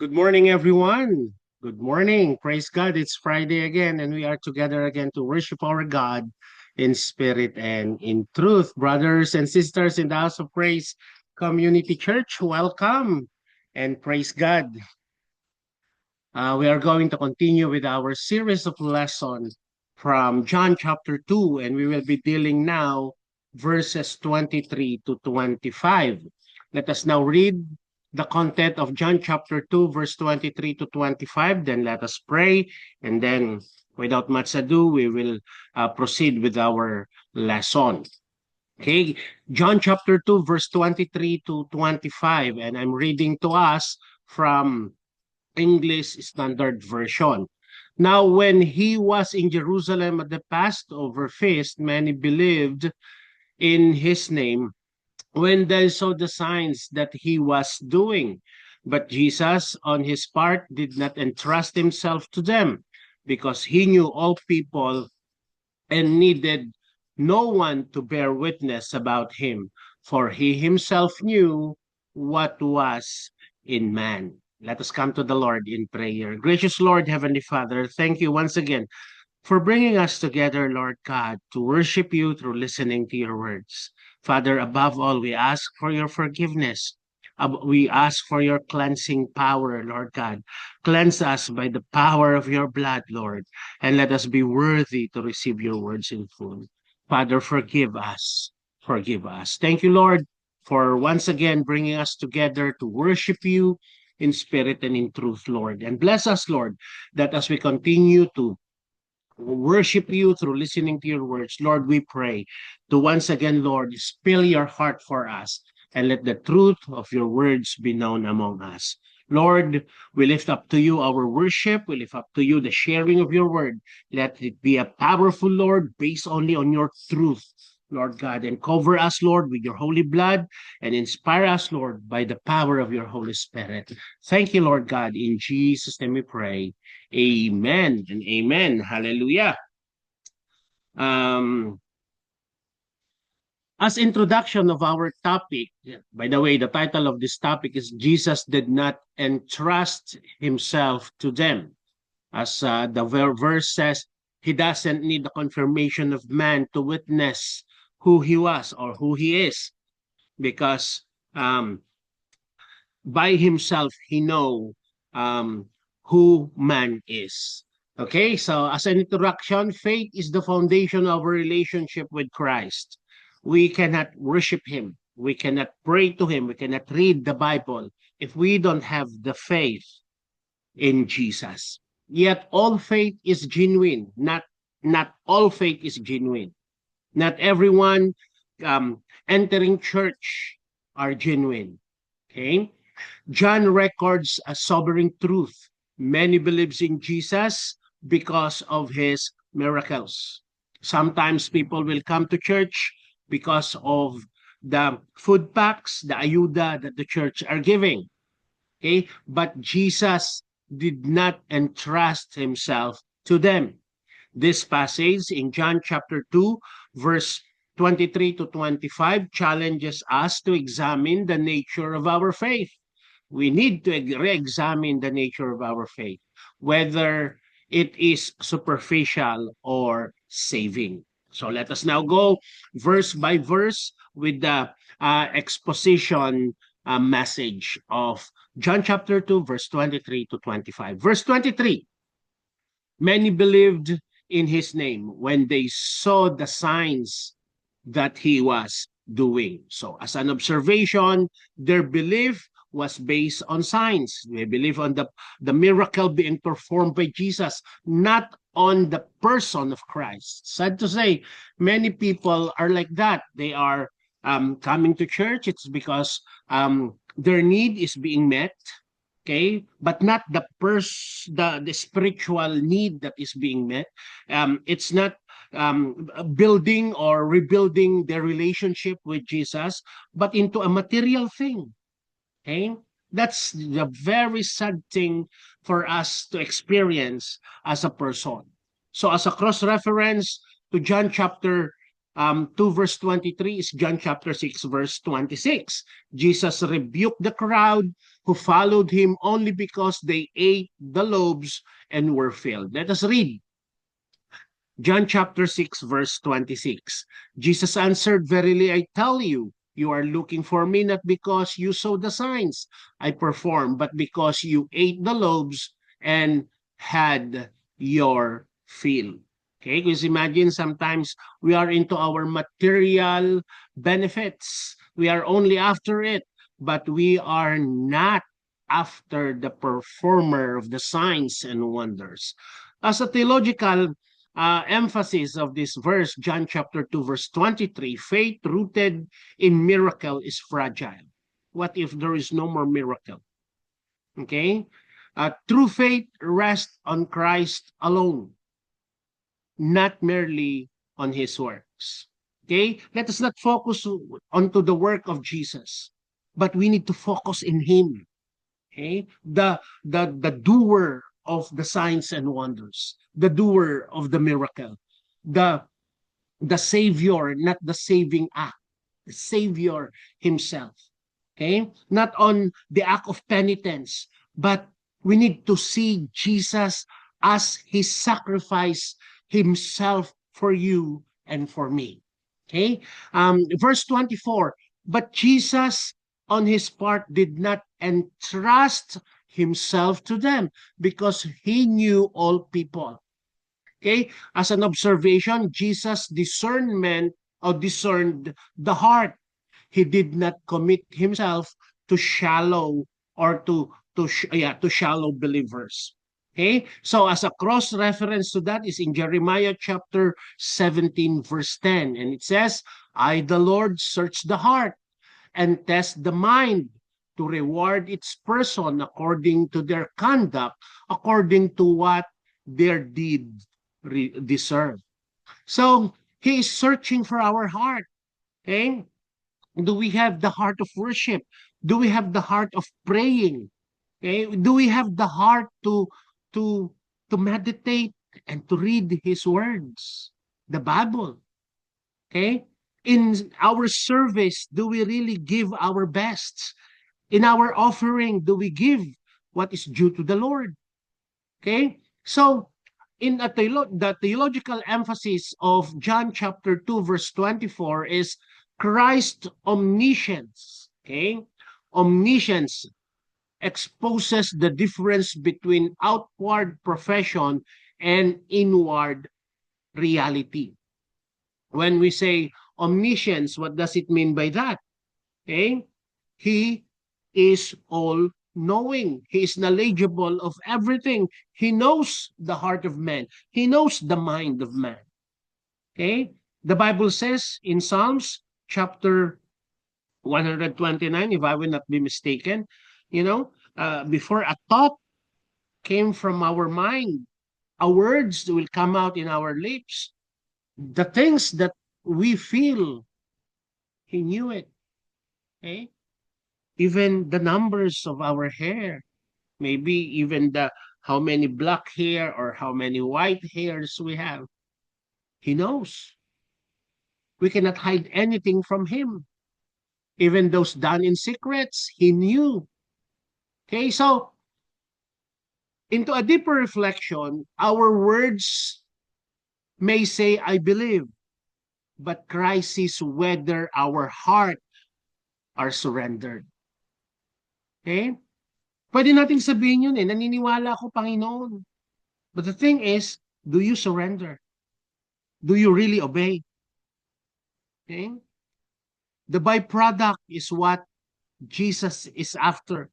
Good morning, everyone. Good morning. Praise God. It's Friday again, and we are together again to worship our God in spirit and in truth. Brothers and sisters in the House of Praise Community Church, welcome and praise God. We are going to continue with our series of lessons from John chapter 2, and we will be dealing now verses 23 to 25. Let us now read the content of John chapter 2, verse 23 to 25. Then let us pray, and then without much ado, we will proceed with our lesson. Okay, John chapter 2, verse 23 to 25, and I'm reading to us from English Standard Version. Now, when he was in Jerusalem at the Passover feast, many believed in his name when they saw the signs that he was doing. But Jesus, on his part, did not entrust himself to them because he knew all people and needed no one to bear witness about him, for he himself knew what was in man. Let us come to the Lord in prayer. Gracious Lord, Heavenly Father, thank you once again for bringing us together, Lord God, to worship you through listening to your words. Father, above all, we ask for your forgiveness. We ask for your cleansing power, Lord God. Cleanse us by the power of your blood, Lord, and let us be worthy to receive your words in full. Father, forgive us. Forgive us. Thank you, Lord, for once again bringing us together to worship you in spirit and in truth, Lord. And bless us, Lord, that as we continue to worship you through listening to your words. Lord, we pray to once again, Lord, spill your heart for us and let the truth of your words be known among us. Lord, we lift up to you our worship. We lift up to you the sharing of your word. Let it be a powerful, Lord, based only on your truth, Lord God, and cover us, Lord, with your holy blood and inspire us, Lord, by the power of your Holy Spirit. Thank you, Lord God. In Jesus' name we pray. Amen and amen. Hallelujah. Um, as introduction of our topic, by the way, the title of this topic is Jesus did not entrust himself to them. As the verse says, he doesn't need the confirmation of man to witness who he was or who he is, because by himself he know who man is. Okay, so as an introduction, faith is the foundation of our relationship with Christ. We cannot worship him, we cannot pray to him, we cannot read the Bible if we don't have the faith in Jesus. Yet all faith is genuine. Not all faith is genuine. Not everyone entering church are genuine. Okay, John records a sobering truth. Many believes in Jesus because of his miracles. Sometimes people will come to church because of the food packs, the ayuda that the church are giving. Okay, but Jesus did not entrust himself to them. This passage in John chapter 2, verse 23 to 25 challenges us to examine the nature of our faith. We need to re-examine the nature of our faith, whether it is superficial or saving. So let us now go verse by verse with the exposition message of John chapter 2, verse 23 to 25. Verse 23, many believed in his name when they saw the signs that he was doing. So as an observation, their belief was based on signs. They believe on the miracle being performed by Jesus, not on the person of Christ. Sad to say, many people are like that. They are coming to church. It's because their need is being met, okay, but not the spiritual need that is being met. It's not building or rebuilding their relationship with Jesus, but into a material thing. Okay, that's the very sad thing for us to experience as a person. So as a cross reference to John chapter 2 verse 23 is John chapter 6 verse 26. Jesus rebuked the crowd who followed him only because they ate the loaves and were filled. Let us read John chapter 6 verse 26. Jesus answered, "Verily I tell you, you are looking for me not because you saw the signs I performed, but because you ate the loaves and had your fill." Okay, because imagine sometimes we are into our material benefits. We are only after it, but we are not after the performer of the signs and wonders. As a theological emphasis of this verse, John chapter 2, verse 23, faith rooted in miracle is fragile. What if there is no more miracle? Okay? True faith rests on Christ alone, not merely on his works. Okay? Let us not focus onto the work of Jesus, but we need to focus in him. Okay? The doer of the signs and wonders, the doer of the miracle, the the savior, not the saving act, the savior himself. Okay? Not on the act of penitence, but we need to see Jesus as he sacrificed himself for you and for me. Okay? Verse 24, but Jesus on his part did not entrust himself to them because he knew all people. Okay? As an observation, Jesus discernment or discerned the heart. He did not commit himself to shallow or to shallow believers. Okay? So as a cross reference to that is in Jeremiah chapter 17 verse 10, and it says, "I the Lord search the heart and test the mind to reward its person according to their conduct, according to what their deeds deserve." So he is searching for our heart. Okay? Do we have the heart of worship? Do we have the heart of praying? Okay? Do we have the heart to to meditate and to read his words, the Bible? Okay? In our service, do we really give our best? In our offering, do we give what is due to the Lord? Okay? So, in the theological emphasis of John chapter 2, verse 24 is Christ's omniscience. Okay? Omniscience exposes the difference between outward profession and inward reality. When we say omniscience, what does it mean by that? Okay? He is all knowing. He is knowledgeable of everything. He knows the heart of man. He knows the mind of man. Okay? The Bible says in Psalms chapter 129, if I will not be mistaken, before a thought came from our mind, a words will come out in our lips. The things that we feel, he knew it. Okay? Even the numbers of our hair, maybe even the how many black hair or how many white hairs we have. He knows. We cannot hide anything from him. Even those done in secrets, he knew. Okay, so into a deeper reflection, our words may say, "I believe," but Christ sees whether our heart are surrendered. Okay? Pwede natin sabihin yun naniniwala ako, Panginoon. But the thing is, do you surrender? Do you really obey? Okay? The byproduct is what Jesus is after.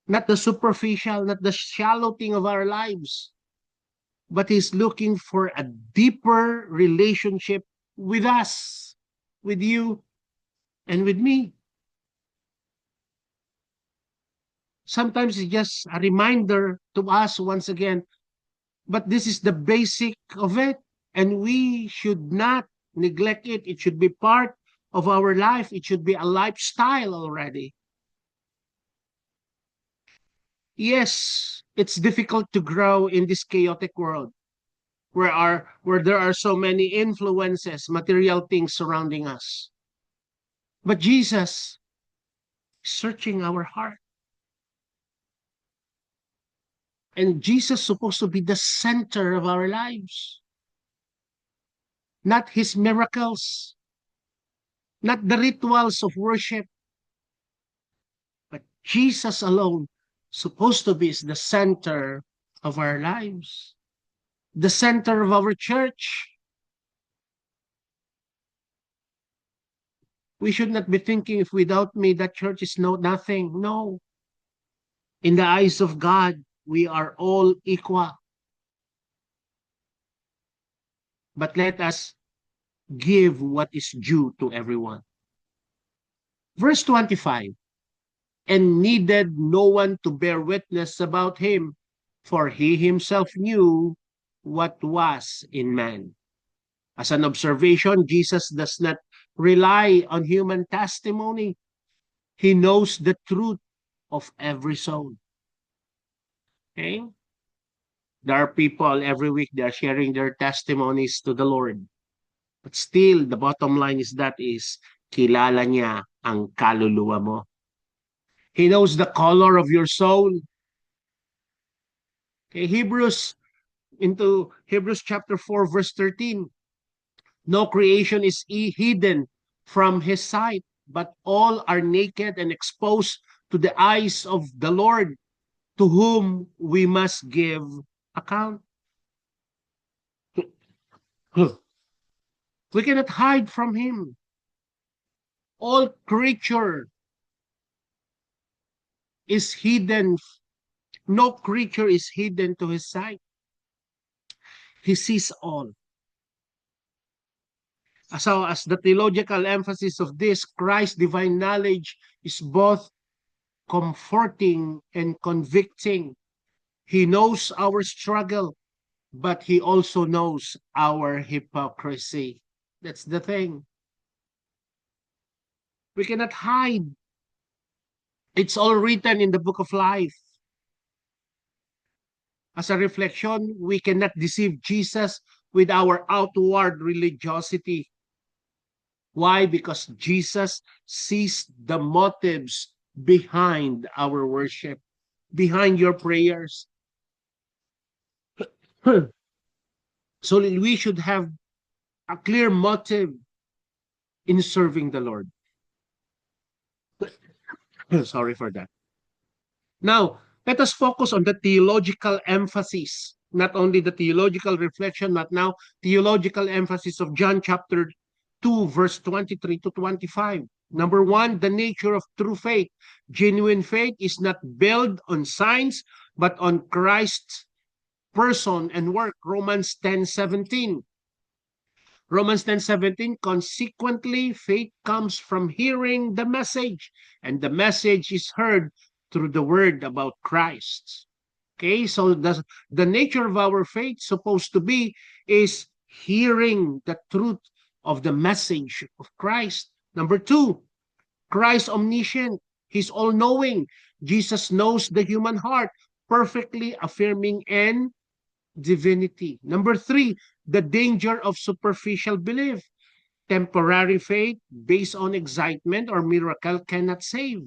Not the superficial, not the shallow thing of our lives, but he's looking for a deeper relationship with us, with you, and with me. Sometimes it's just a reminder to us once again, but this is the basic of it, and we should not neglect it. It should be part of our life. It should be a lifestyle already. Yes, it's difficult to grow in this chaotic world. where there are so many influences, material things surrounding us. But Jesus is searching our heart. And Jesus is supposed to be the center of our lives. Not his miracles, not the rituals of worship, but Jesus alone supposed to be the center of our lives, the center of our church. We should not be thinking, if without me that church is nothing. No. In the eyes of God, we are all equal. But let us give what is due to everyone. Verse 25, and needed no one to bear witness about him, for he himself knew what was in man. As an observation, Jesus does not rely on human testimony. He knows the truth of every soul. Okay? There are people every week, they are sharing their testimonies to the Lord. But still, the bottom line is kilala niya ang kaluluwa mo. He knows the color of your soul. Okay, Hebrews chapter 4, verse 13. No creation is hidden from his sight, but all are naked and exposed to the eyes of the Lord, to whom we must give account. We cannot hide from him. All creature is hidden. No creature is hidden to his sight. He sees all. So as the theological emphasis of this, Christ's divine knowledge is both comforting and convicting. He knows our struggle, but he also knows our hypocrisy. That's the thing. We cannot hide. It's all written in the book of life. As a reflection, we cannot deceive Jesus with our outward religiosity. Why? Because Jesus sees the motives behind our worship, behind your prayers. So we should have a clear motive in serving the Lord. Sorry for that. Now, let us focus on the theological emphasis, not only the theological reflection, but now theological emphasis of John chapter 2, verse 23 to 25. Number one, the nature of true faith. Genuine faith is not built on signs, but on Christ's person and work. Romans 10:17. Romans 10:17, consequently, faith comes from hearing the message, and the message is heard through the word about Christ. Okay, so the nature of our faith supposed to be is hearing the truth of the message of Christ. Number two, Christ omniscient. He's all-knowing. Jesus knows the human heart, perfectly affirming and divinity. Number three, the danger of superficial belief. Temporary faith based on excitement or miracle cannot save.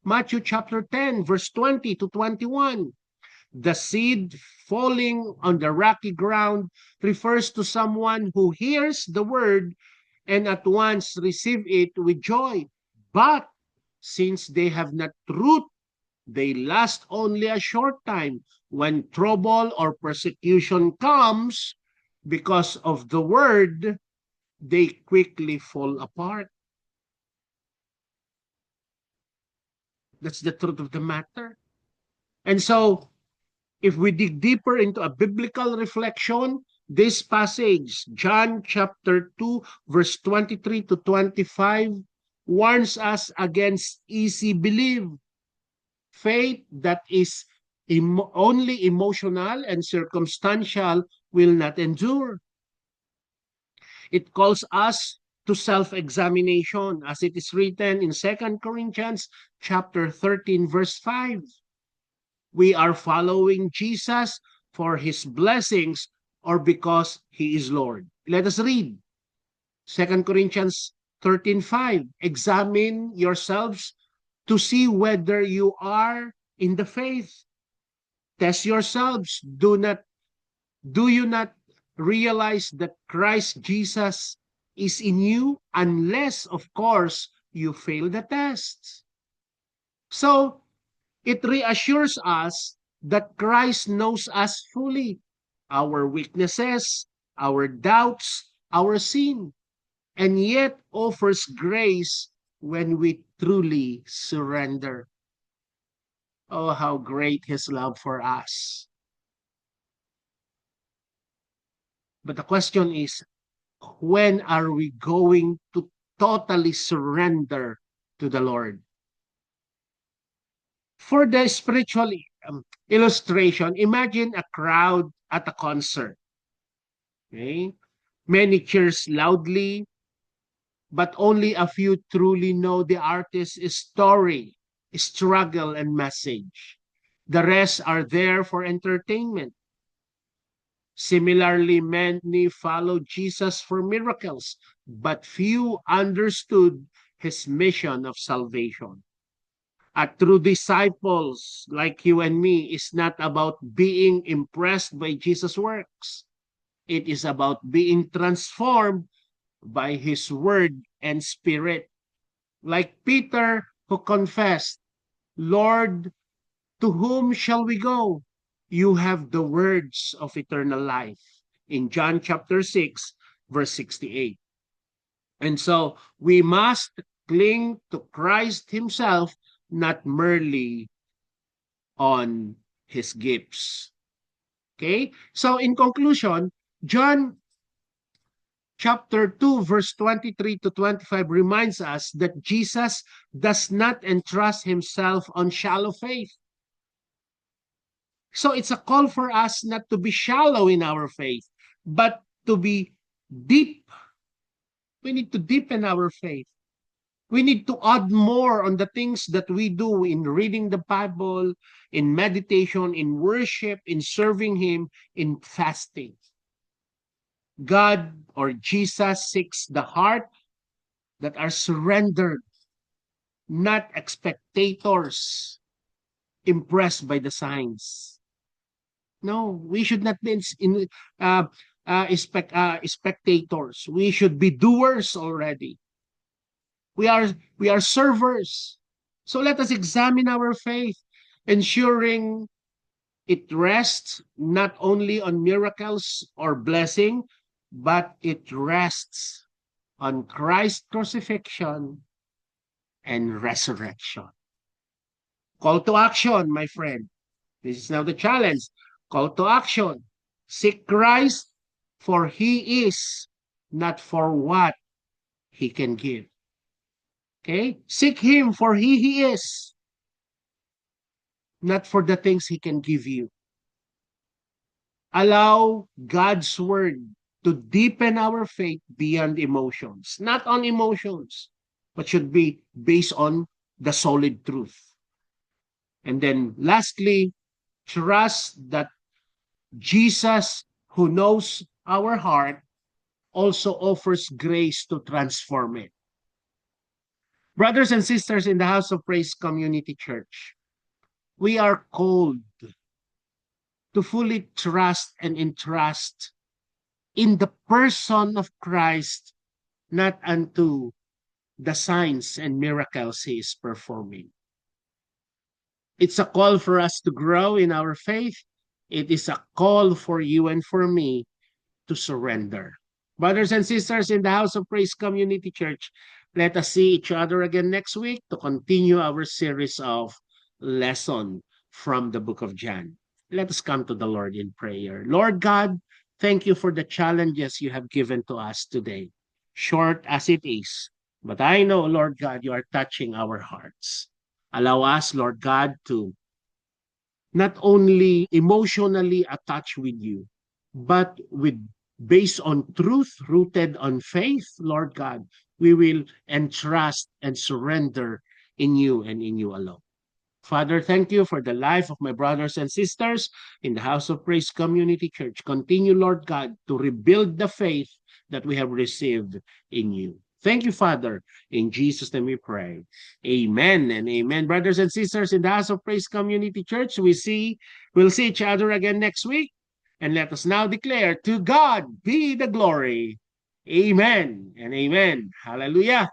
Matthew chapter 10, verse 20 to 21. The seed falling on the rocky ground refers to someone who hears the word and at once receive it with joy. But since they have not root, they last only a short time. When trouble or persecution comes because of the word, they quickly fall apart. That's the truth of the matter. And so, if we dig deeper into a biblical reflection, this passage, John chapter 2, verse 23 to 25, warns us against easy belief. Faith that is only emotional and circumstantial will not endure. It calls us to self-examination, as it is written in 2 Corinthians chapter 13, verse 5. We are following Jesus for his blessings or because he is Lord? Let us read 2 Corinthians 13:5. Examine yourselves to see whether you are in the faith. Test yourselves. Do you not realize that Christ Jesus is in you, unless, of course, you fail the test? So, it reassures us that Christ knows us fully, our weaknesses, our doubts, our sin, and yet offers grace when we truly surrender. Oh, how great his love for us. But the question is, when are we going to totally surrender to the Lord? For the spiritual illustration, imagine a crowd at a concert. Okay? Many cheers loudly, but only a few truly know the artist's story, struggle, and message. The rest are there for entertainment. Similarly, many followed Jesus for miracles, but few understood his mission of salvation. A true disciples like you and me is not about being impressed by Jesus' works. It is about being transformed by his word and spirit. Like Peter, who confessed, Lord, to whom shall we go? You have the words of eternal life. In John chapter 6, verse 68. And so we must cling to Christ himself, not merely on his gifts. Okay? So in conclusion, John chapter 2, verse 23 to 25 reminds us that Jesus does not entrust himself on shallow faith. So it's a call for us not to be shallow in our faith, but to be deep. We need to deepen our faith. We need to add more on the things that we do in reading the Bible, in meditation, in worship, in serving him, in fasting. God or Jesus seeks the heart that are surrendered, not spectators impressed by the signs. No, we should not be uh, spectators. We should be doers already. We are servers. So let us examine our faith, ensuring it rests not only on miracles or blessing, but it rests on Christ's crucifixion and resurrection. Call to action, my friend. This is now the challenge. Call to action. Seek Christ for he is, not for what he can give. Okay? Seek him for he is, not for the things he can give you. Allow God's word to deepen our faith beyond emotions. Not on emotions, but should be based on the solid truth. And then lastly, trust that Jesus, who knows our heart, also offers grace to transform it. Brothers and sisters in the House of Praise Community Church, we are called to fully trust and entrust in the person of Christ, not unto the signs and miracles he is performing. It's a call for us to grow in our faith. It is a call for you and for me to surrender. Brothers and sisters in the House of Praise Community Church, let us see each other again next week to continue our series of lesson from the book of John. Let us come to the Lord in prayer. Lord God, thank you for the challenges you have given to us today, short as it is. But I know, Lord God, you are touching our hearts. Allow us, Lord God, to not only emotionally attach with you, but with based on truth, rooted on faith, Lord God, we will entrust and surrender in you and in you alone. Father, thank you for the life of my brothers and sisters in the House of Praise Community Church. Continue, Lord God, to rebuild the faith that we have received in you. Thank you, Father. In Jesus' name we pray. Amen and amen. Brothers and sisters in the House of Praise Community Church, we'll see each other again next week. And let us now declare, to God be the glory. Amen and amen. Hallelujah.